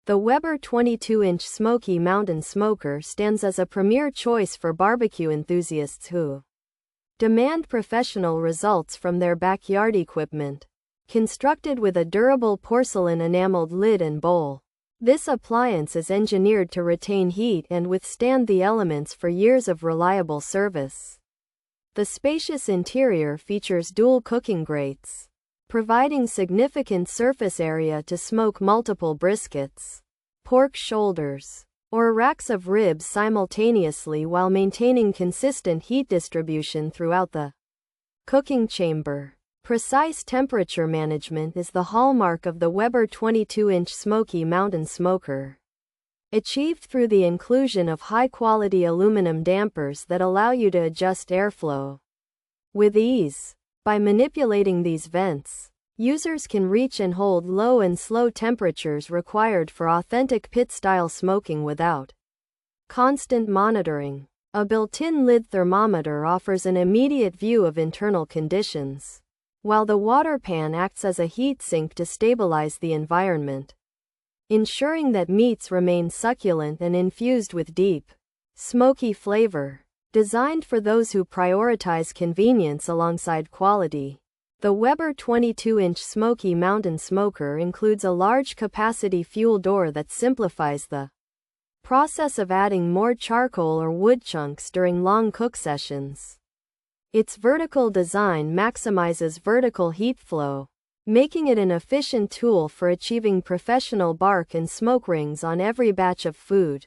The Weber 22-inch Smokey Mountain Smoker stands as a premier choice for barbecue enthusiasts who demand professional results from their backyard equipment. Constructed with a durable porcelain enameled lid and bowl, this appliance is engineered to retain heat and withstand the elements for years of reliable service. The spacious interior features dual cooking grates, providing significant surface area to smoke multiple briskets, pork shoulders, or racks of ribs simultaneously while maintaining consistent heat distribution throughout the cooking chamber. Precise temperature management is the hallmark of the Weber 22-inch Smokey Mountain Smoker, achieved through the inclusion of high-quality aluminum dampers that allow you to adjust airflow with ease. By manipulating these vents, users can reach and hold low and slow temperatures required for authentic pit-style smoking without constant monitoring. A built-in lid thermometer offers an immediate view of internal conditions, while the water pan acts as a heat sink to stabilize the environment, ensuring that meats remain succulent and infused with deep, smoky flavor. Designed for those who prioritize convenience alongside quality, the Weber 22-inch Smokey Mountain Smoker includes a large-capacity fuel door that simplifies the process of adding more charcoal or wood chunks during long cook sessions. Its vertical design maximizes vertical heat flow, making it an efficient tool for achieving professional bark and smoke rings on every batch of food.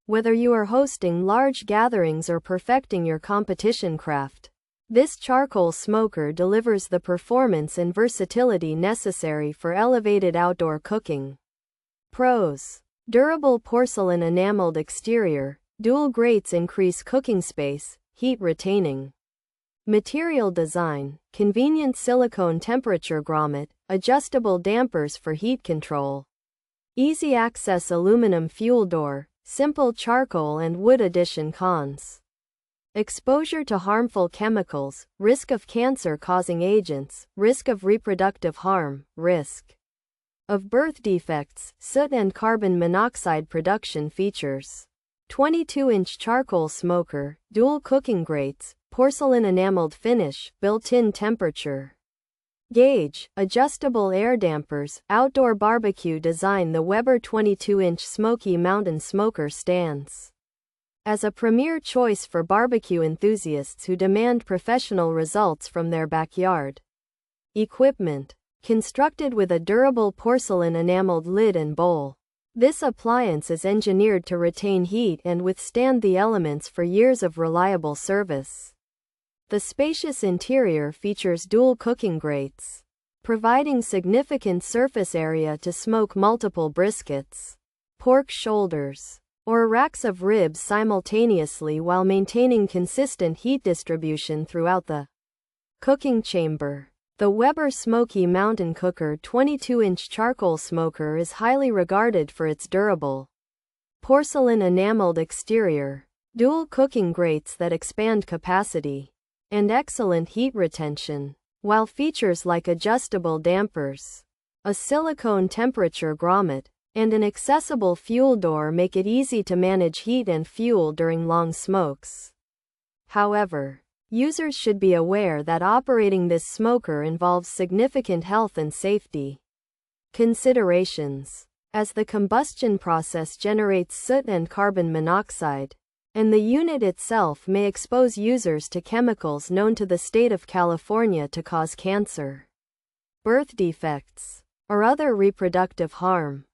Whether you are hosting large gatherings or perfecting your competition craft, this charcoal smoker delivers the performance and versatility necessary for elevated outdoor cooking. Pros: durable porcelain enameled exterior, dual grates increase cooking space, heat retaining. Material design: convenient silicone temperature grommet, adjustable dampers for heat control. Easy access aluminum fuel door, simple charcoal and wood addition. Cons: exposure to harmful chemicals, risk of cancer-causing agents, risk of reproductive harm, risk of birth defects, soot and carbon monoxide production. Features: 22-inch charcoal smoker, dual cooking grates, porcelain enameled finish, built-in temperature gauge, adjustable air dampers, outdoor barbecue design. The Weber 22-inch Smokey Mountain Smoker stands as a premier choice for barbecue enthusiasts who demand professional results from their backyard equipment. Constructed with a durable porcelain enameled lid and bowl, this appliance is engineered to retain heat and withstand the elements for years of reliable service. The spacious interior features dual cooking grates, providing significant surface area to smoke multiple briskets, pork shoulders, or racks of ribs simultaneously while maintaining consistent heat distribution throughout the cooking chamber. The Weber Smokey Mountain Cooker 22-inch charcoal smoker is highly regarded for its durable porcelain enameled exterior, dual cooking grates that expand capacity, and excellent heat retention, while features like adjustable dampers, a silicone temperature grommet, and an accessible fuel door make it easy to manage heat and fuel during long smokes. However, users should be aware that operating this smoker involves significant health and safety considerations, as the combustion process generates soot and carbon monoxide, and the unit itself may expose users to chemicals known to the state of California to cause cancer, birth defects, or other reproductive harm.